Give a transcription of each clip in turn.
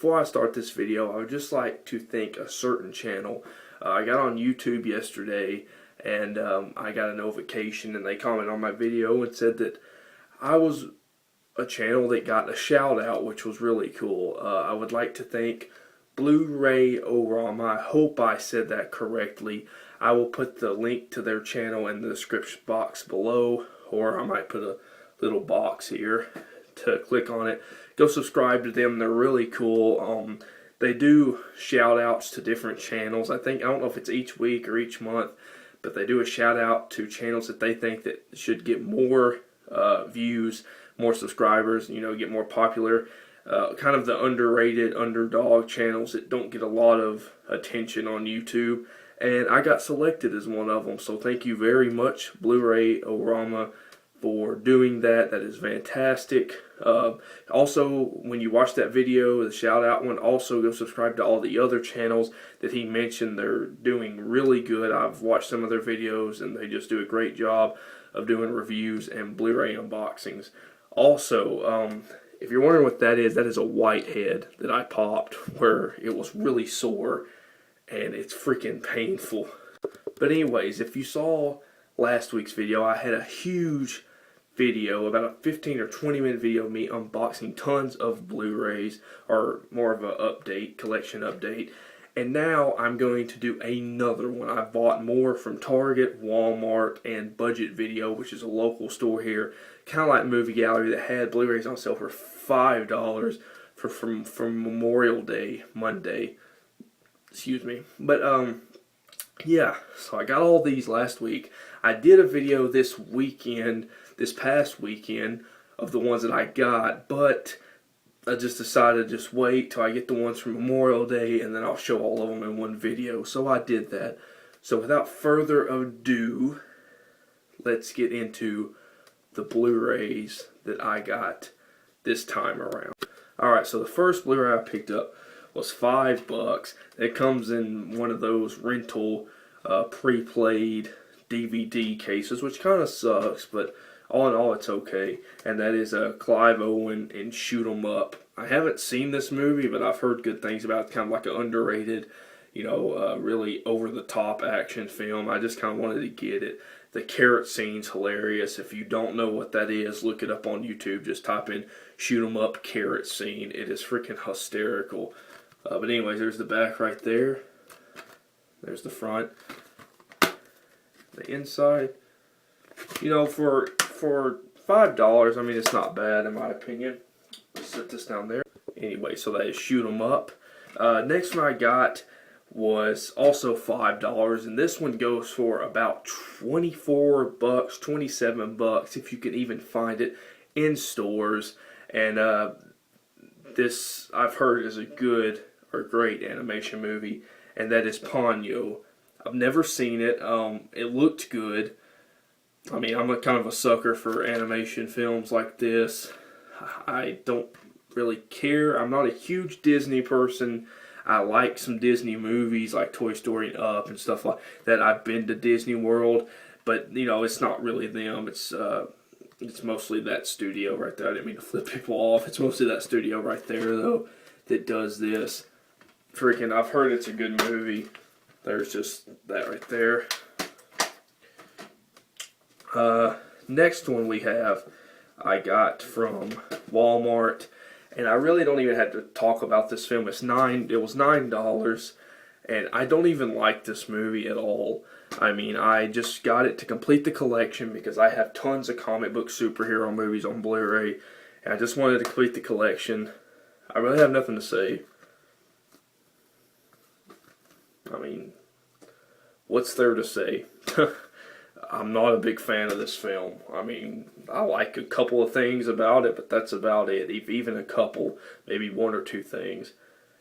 before I start this video, I would just like to thank a certain channel. I got on YouTube yesterday, and I got a notification, and they commented on my video and said that I was a channel that got a shout out, which was really cool. I would like to thank Blu-ray I hope I said that correctly. I will put the link to their channel in the description box below, or I might put a little box here to click on it. Go subscribe to them. They're really cool. They do shout outs to different channels. I don't know if it's each week or each month, but they do a shout out to channels that they think that should get more views, more subscribers, get more popular. Kind of the underrated underdog channels that don't get a lot of attention on YouTube. And I got selected as one of them. So thank you very much, Blu-ray Orama, for doing that. That is fantastic. Also, when you watch that video, the shout out one, also go subscribe to all the other channels that he mentioned. They're doing really good. I've watched some of their videos and they just do a great job of doing reviews and Blu-ray unboxings. Also, if you're wondering what that is a whitehead that I popped where it was really sore and it's freaking painful. But anyways, if you saw last week's video, I had a huge video, about a 15 or 20 minute video of me unboxing tons of Blu-rays, or more of a collection update. And now I'm going to do another one. I bought more from Target, Walmart, and Budget Video, which is a local store here, kind of like Movie Gallery, that had Blu-rays on sale for $5 from Memorial Day, Monday. Excuse me. But yeah, so I got all these last week. I did a video this past weekend, of the ones that I got, but I just decided to just wait till I get the ones from Memorial Day, and then I'll show all of them in one video. So I did that. So without further ado, let's get into the Blu-rays that I got this time around. Alright, so the first Blu-ray I picked up was $5. It comes in one of those rental pre-played DVD cases, which kind of sucks, but all in all, it's okay. And that is Clive Owen in Shoot 'Em Up. I haven't seen this movie, but I've heard good things about it. Kind of like an underrated, really over-the-top action film. I just kind of wanted to get it. The carrot scene's hilarious. If you don't know what that is, look it up on YouTube. Just type in Shoot 'Em Up carrot scene. It is freaking hysterical. But anyways, there's the back right there. There's the front. The inside. For $5, I mean, it's not bad in my opinion. Let's set this down there. Anyway, so that is Shoot 'Em Up. Next one I got was also $5, and this one goes for about $24, $27, if you can even find it in stores. And this, I've heard, is a good or great animation movie, and that is Ponyo. I've never seen it. It looked good. I mean, I'm kind of a sucker for animation films like this. I don't really care. I'm not a huge Disney person. I like some Disney movies like Toy Story and Up and stuff like that. I've been to Disney World, but it's not really them. It's mostly that studio right there. I didn't mean to flip people off. It's mostly that studio right there, though, that does this. Freaking, I've heard it's a good movie. There's just that right there. Next one I got from Walmart, and I really don't even have to talk about this film. It was $9, and I don't even like this movie at all. I mean, I just got it to complete the collection because I have tons of comic book superhero movies on Blu-ray, and I just wanted to complete the collection. I really have nothing to say. I mean, what's there to say? I'm not a big fan of this film. I mean, I like a couple of things about it, but that's about it. Even a couple, maybe one or two things.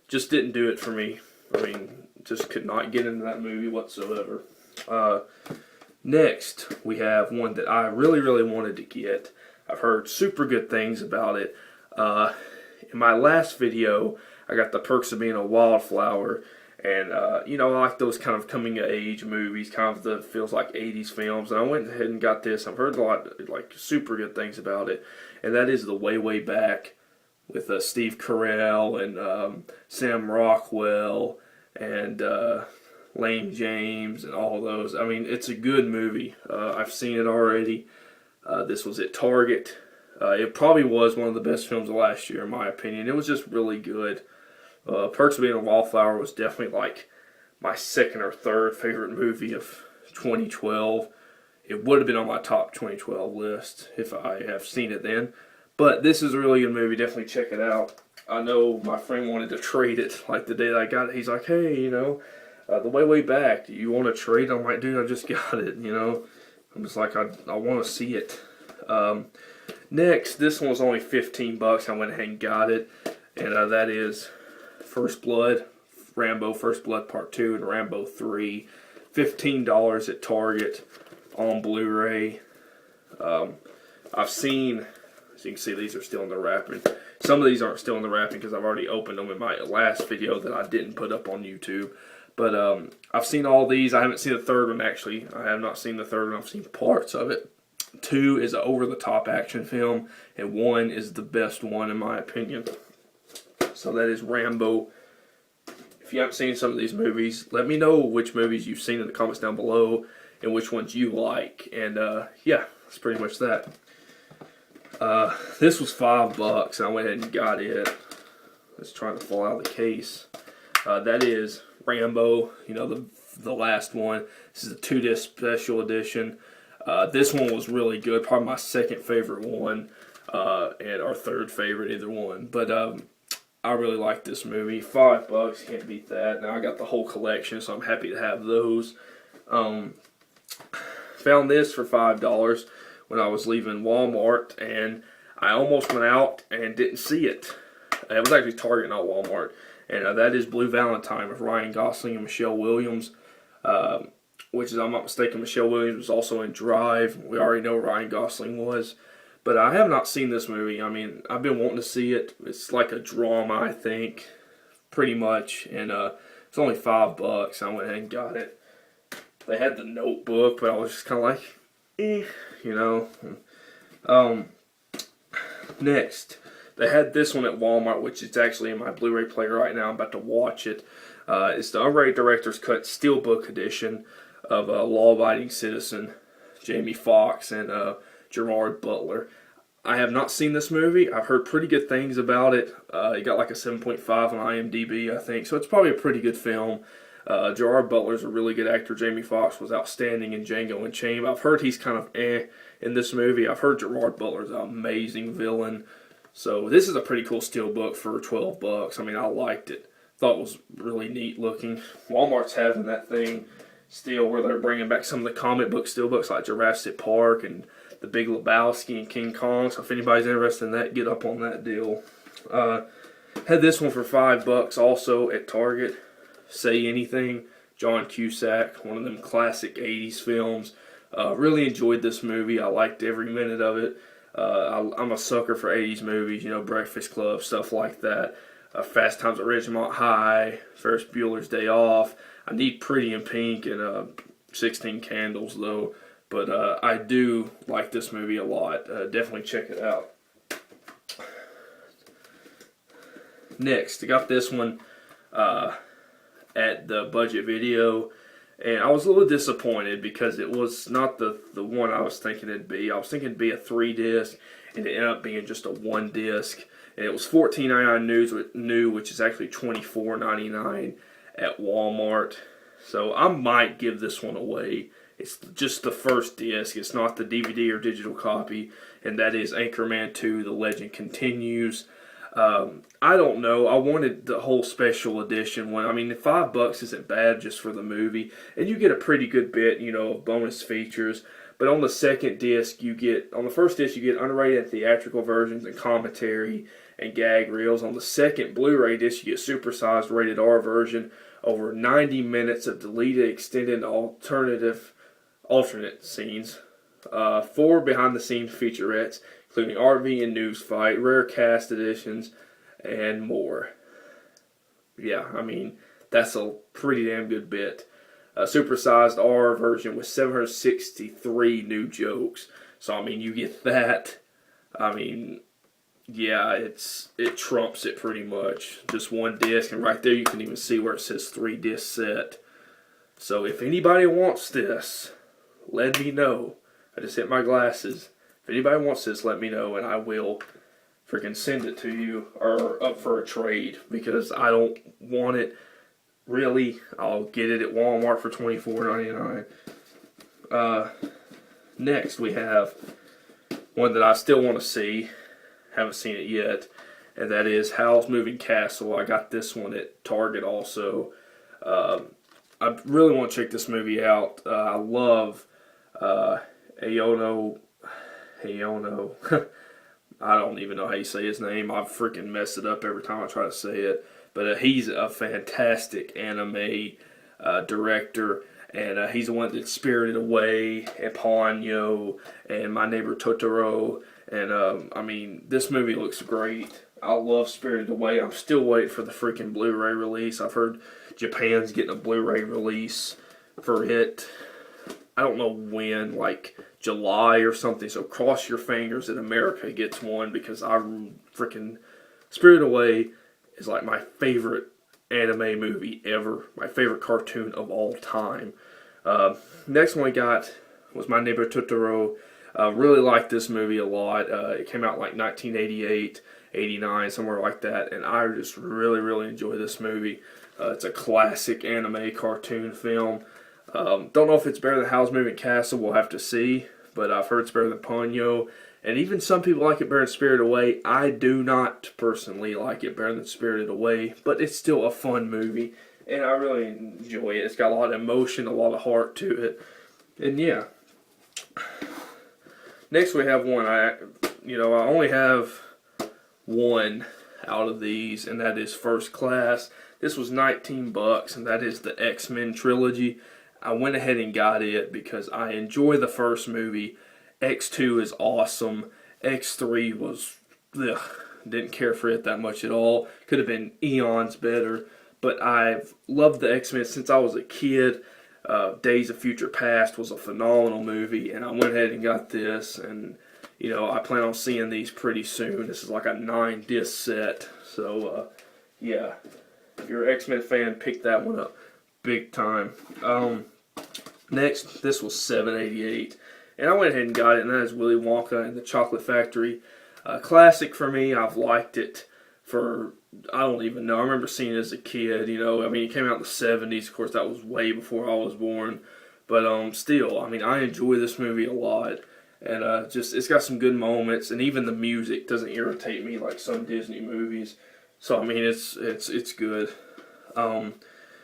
Just didn't do it for me. I mean, just could not get into that movie whatsoever. Next, we have one that I really, really wanted to get. I've heard super good things about it. In my last video, I got The Perks of Being a Wildflower. And, I like those kind of coming-of-age movies, kind of the feels like 80s films. And I went ahead and got this. I've heard a lot, like, super good things about it. And that is The Way, Way Back with Steve Carell and Sam Rockwell and Lane James and all those. I mean, it's a good movie. I've seen it already. This was at Target. It probably was one of the best films of last year, in my opinion. It was just really good. Perks of Being a Wallflower was definitely like my second or third favorite movie of 2012. It would have been on my top 2012 list if I have seen it then. But this is a really good movie. Definitely check it out. I know my friend wanted to trade it like the day that I got it. He's like, hey, the way back, do you want to trade? I'm like, dude, I just got it, I'm just like, I want to see it. Next, this one was only $15. I went ahead and got it. And that is First Blood, Rambo First Blood Part 2, and Rambo 3. $15 at Target on Blu-ray. I've seen, as you can see, these are still in the wrapping. Some of these aren't still in the wrapping because I've already opened them in my last video that I didn't put up on YouTube. But I've seen all these. I haven't seen the third one, actually. I have not seen the third one. I've seen parts of it. 2 is an over-the-top action film, and 1 is the best one, in my opinion. So that is Rambo. If you haven't seen some of these movies, let me know which movies you've seen in the comments down below and which ones you like. And yeah, that's pretty much that. This was $5, and I went ahead and got it. It's trying to fall out of the case. That is Rambo, the last one. This is a 2-disc special edition. This one was really good, probably my second favorite one, and our third favorite, either one. But I really like this movie. $5, can't beat that. Now I got the whole collection, so I'm happy to have those. Found this for $5 when I was leaving Walmart, and I almost went out and didn't see it. It was actually Target, not Walmart. And that is Blue Valentine with Ryan Gosling and Michelle Williams. Which is, I'm not mistaken, Michelle Williams was also in Drive. We already know Ryan Gosling was. But I have not seen this movie. I mean, I've been wanting to see it. It's like a drama, I think, pretty much. And it's only $5. I went ahead and got it. They had The Notebook, but I was just kind of like, Next, they had this one at Walmart, which is actually in my Blu-ray player right now. I'm about to watch it. It's the unrated Director's Cut Steelbook edition of Law Abiding Citizen, Jamie Foxx, and Gerard Butler. I have not seen this movie. I've heard pretty good things about it. It got like a 7.5 on IMDb, I think, so it's probably a pretty good film. Gerard Butler's a really good actor. Jamie Foxx was outstanding in Django Unchained. I've heard he's kind of in this movie. I've heard Gerard Butler's an amazing villain. So this is a pretty cool steelbook for $12. I mean, I liked it. Thought it was really neat looking. Walmart's having that thing still where they're bringing back some of the comic book steelbooks like Jurassic Park and The Big Lebowski and King Kong. So if anybody's interested in that, get up on that deal. Had this one for $5 also at Target. Say Anything, John Cusack, one of them classic 80s films. Really enjoyed this movie. I liked every minute of it. I'm a sucker for 80s movies, Breakfast Club, stuff like that. Fast Times at Ridgemont High, Ferris Bueller's Day Off. I need Pretty in Pink and 16 Candles, though. But I do like this movie a lot. Definitely check it out. Next, I got this one at the Budget Video. And I was a little disappointed because it was not the one I was thinking it'd be. I was thinking it'd be a 3-disc, and it ended up being just a 1-disc. And it was $14.99 new, which is actually $24.99 at Walmart. So I might give this one away. It's just the first disc. It's not the DVD or digital copy. And that is Anchorman 2, The Legend Continues. I don't know. I wanted the whole special edition one. I mean, $5 isn't bad just for the movie. And you get a pretty good bit, of bonus features. But on the second disc, on the first disc, you get unrated theatrical versions and commentary and gag reels. On the second Blu-ray disc, you get supersized rated R version, over 90 minutes of deleted, extended, alternate scenes, 4 behind-the-scenes featurettes, including RV and news fight, rare cast editions, and more. Yeah, I mean, that's a pretty damn good bit. A supersized R version with 763 new jokes. So, I mean, you get that. I mean, yeah, it trumps it pretty much. Just one disc, and right there you can even see where it says 3-disc set. So if anybody wants this, let me know. I just hit my glasses. If anybody wants this, let me know, and I will freaking send it to you, or up for a trade, because I don't want it. Really, I'll get it at Walmart for $24.99. Next, we have one that I still want to see. Haven't seen it yet, and that is Howl's Moving Castle. I got this one at Target also. I really want to check this movie out. I love Aono. I don't even know how you say his name. I freaking mess it up every time I try to say it. But he's a fantastic anime director. And he's the one that Spirited Away and Ponyo and My Neighbor Totoro. And I mean, this movie looks great. I love Spirited Away. I'm still waiting for the freaking Blu-ray release. I've heard Japan's getting a Blu-ray release for it. I don't know when, like July or something. So cross your fingers that America gets one, because I freaking Spirited Away is like my favorite anime movie ever. My favorite cartoon of all time. Next one we got was My Neighbor Totoro. Really liked this movie a lot. It came out like 1988, 89, somewhere like that. And I just really enjoy this movie. It's a classic anime cartoon film. Don't know if it's better than Howl's Moving Castle. We'll have to see. But I've heard it's better than Ponyo. And even some people like it better than Spirited Away. I do not personally like it better than Spirited Away. But it's still a fun movie. And I really enjoy it. It's got a lot of emotion, a lot of heart to it. And yeah. Next we have one. I only have one out of these. And that is First Class. This was $19. And that is the X-Men trilogy. I went ahead and got it because I enjoy the first movie. X2 is awesome. X3 was, didn't care for it that much at all. Could have been eons better. But I've loved the X-Men since I was a kid. Days of Future Past was a phenomenal movie. And I went ahead and got this. And, I plan on seeing these pretty soon. This is like a 9-disc set. So, yeah. If you're an X-Men fan, pick that one up. Big time. Next, this was $7.88, and I went ahead and got it, and that is Willy Wonka and the Chocolate Factory. Classic for me. I've liked it for, I don't even know. I remember seeing it as a kid. It came out in the 70s. Of course, that was way before I was born. But still, I enjoy this movie a lot, and it's got some good moments, and even the music doesn't irritate me like some Disney movies. So it's good.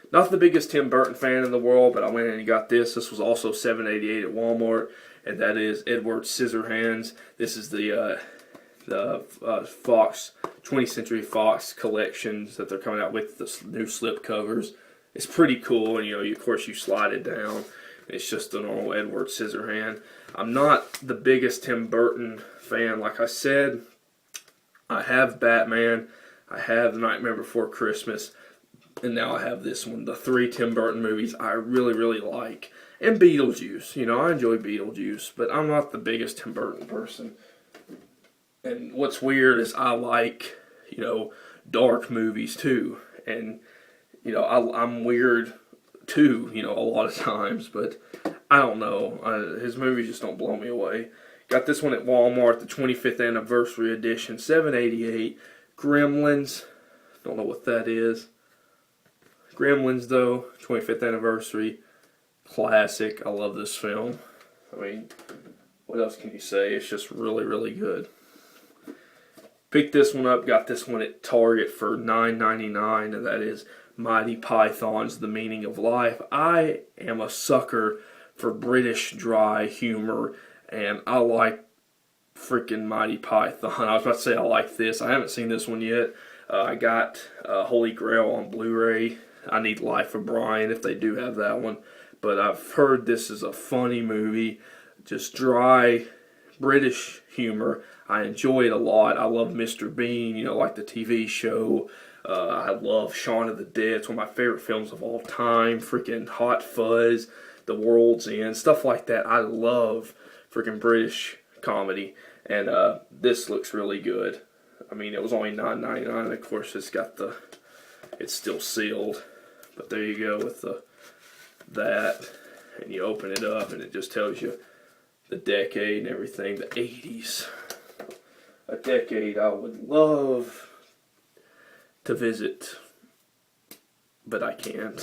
Not the biggest Tim Burton fan in the world, but I went in and got this. This was also $7.88 at Walmart, and that is Edward Scissorhands. This is the Fox 20th Century Fox collections that they're coming out with, the new slip covers. It's pretty cool, and of course you slide it down. It's just a normal Edward Scissorhand. I'm not the biggest Tim Burton fan, like I said. I have Batman. I have The Nightmare Before Christmas. And now I have this one. The 3 Tim Burton movies I really like. And Beetlejuice. I enjoy Beetlejuice. But I'm not the biggest Tim Burton person. And what's weird is I like, dark movies too. And, I'm weird too, a lot of times. But I don't know. His movies just don't blow me away. Got this one at Walmart, the 25th anniversary edition. $7.88. Gremlins. Don't know what that is. Gremlins, though, 25th anniversary, classic. I love this film. What else can you say? It's just really good. Picked this one up, got this one at Target for $9.99, and that is Mighty Python's The Meaning of Life. I am a sucker for British dry humor, and I like freaking Mighty Python. I was about to say I like this. I haven't seen this one yet. I got Holy Grail on Blu-ray. I Need Life of Brian if they do have that one. But I've heard this is a funny movie. Just dry British humor. I enjoy it a lot. I love Mr. Bean, like the TV show. I love Shaun of the Dead. It's one of my favorite films of all time. Freaking Hot Fuzz, The World's End, stuff like that. I love freaking British comedy. And this looks really good. I mean, it was only $9.99. Of course, it's still sealed. But there you go with that. And you open it up and it just tells you the decade and everything. The 80s. A decade I would love to visit, but I can't.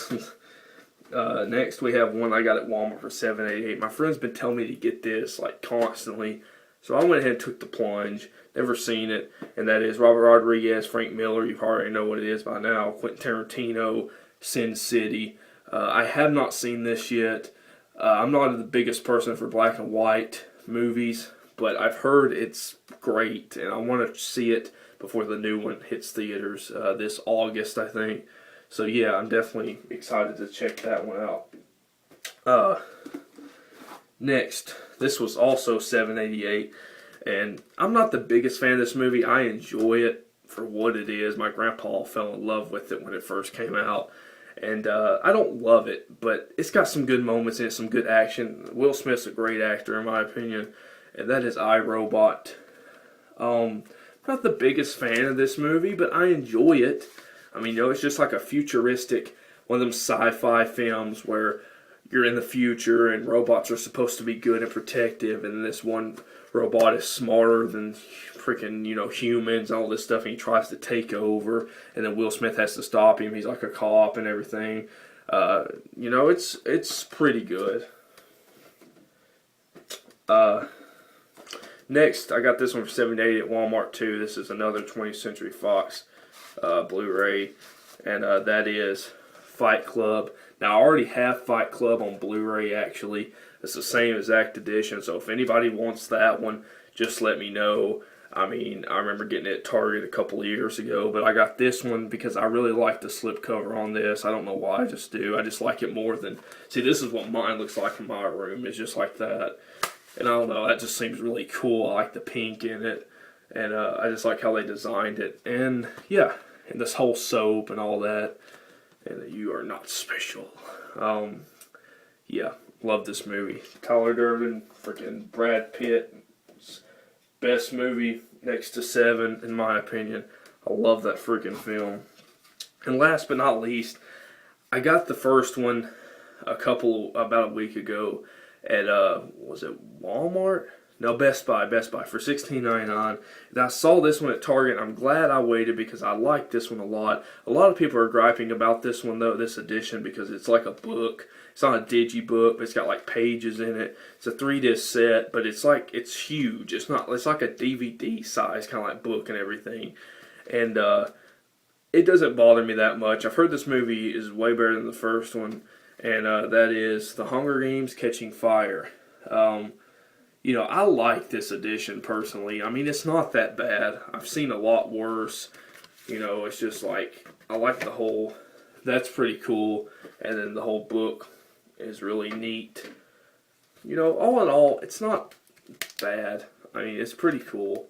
Next we have one I got at Walmart for $7.88. My friend's been telling me to get this like constantly, so I went ahead and took the plunge. Never seen it, and that is Robert Rodriguez, Frank Miller. You already know what it is by now. Quentin Tarantino, Sin City. I have not seen this yet. I'm not the biggest person for black and white movies, but I've heard it's great, and I want to see it before the new one hits theaters this August, I think. So yeah, I'm definitely excited to check that one out. Next, this was also $7.88, and I'm not the biggest fan of this movie. I enjoy it for what it is. My grandpa fell in love with it when it first came out, and I don't love it, but it's got some good moments in it, some good action. Will Smith's a great actor in my opinion, and that is I, Robot. Not the biggest fan of this movie, but I enjoy it. I mean, it's just like a futuristic, one of them sci-fi films where you're in the future and robots are supposed to be good and protective, and this one robot is smarter than freaking, humans and all this stuff, and he tries to take over, and then Will Smith has to stop him. He's like a cop and everything. It's pretty good. Next, I got this one for $7.80 at Walmart too. This is another 20th Century Fox Blu-ray, and that is Fight Club. Now, I already have Fight Club on Blu-ray, actually. It's the same exact edition, so if anybody wants that one, just let me know. I mean, I remember getting it at Target a couple of years ago, but I got this one because I really like the slipcover on this. I don't know why, I just do. I just like it more than... See, this is what mine looks like in my room. It's just like that. And I don't know, that just seems really cool. I like the pink in it. And I just like how they designed it. And yeah, and this whole soap and all that. And you are not special. Yeah, love this movie. Tyler Durden, freaking Brad Pitt. Best movie next to Seven, in my opinion. I love that freaking film. And last but not least, I got the first one about a week ago at, was it Walmart? No, Best Buy for $16.99. And I saw this one at Target, and I'm glad I waited because I like this one a lot. A lot of people are griping about this one, though, this edition, because it's like a book. It's not a digibook, but it's got like pages in it. It's a 3-disc set, but it's huge. It's like a DVD size, kind of like book and everything. And it doesn't bother me that much. I've heard this movie is way better than the first one, and that is The Hunger Games: Catching Fire. I like this edition personally. I mean, it's not that bad. I've seen a lot worse. It's just like, I like the whole, that's pretty cool. And then the whole book is really neat. All in all, it's not bad. I mean, it's pretty cool.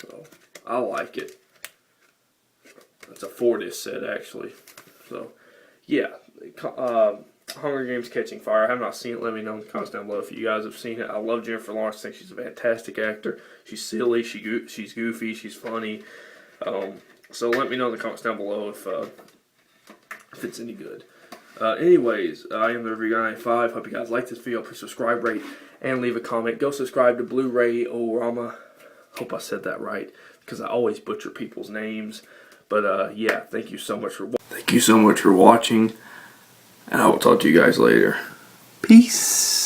So, I like it. It's a 4-disc set, actually. So, yeah. Hunger Games: Catching Fire. I have not seen it. Let me know in the comments down below if you guys have seen it. I love Jennifer Lawrence. I think she's a fantastic actor. She's silly. She's goofy. She's funny. So let me know in the comments down below if it's any good. Anyways, I am the Review Guy 95. Hope you guys like this video. Please subscribe, rate, and leave a comment. Go subscribe to Blu-ray Orama. Hope I said that right, because I always butcher people's names. But yeah, thank you so much for watching. And I will talk to you guys later. Peace.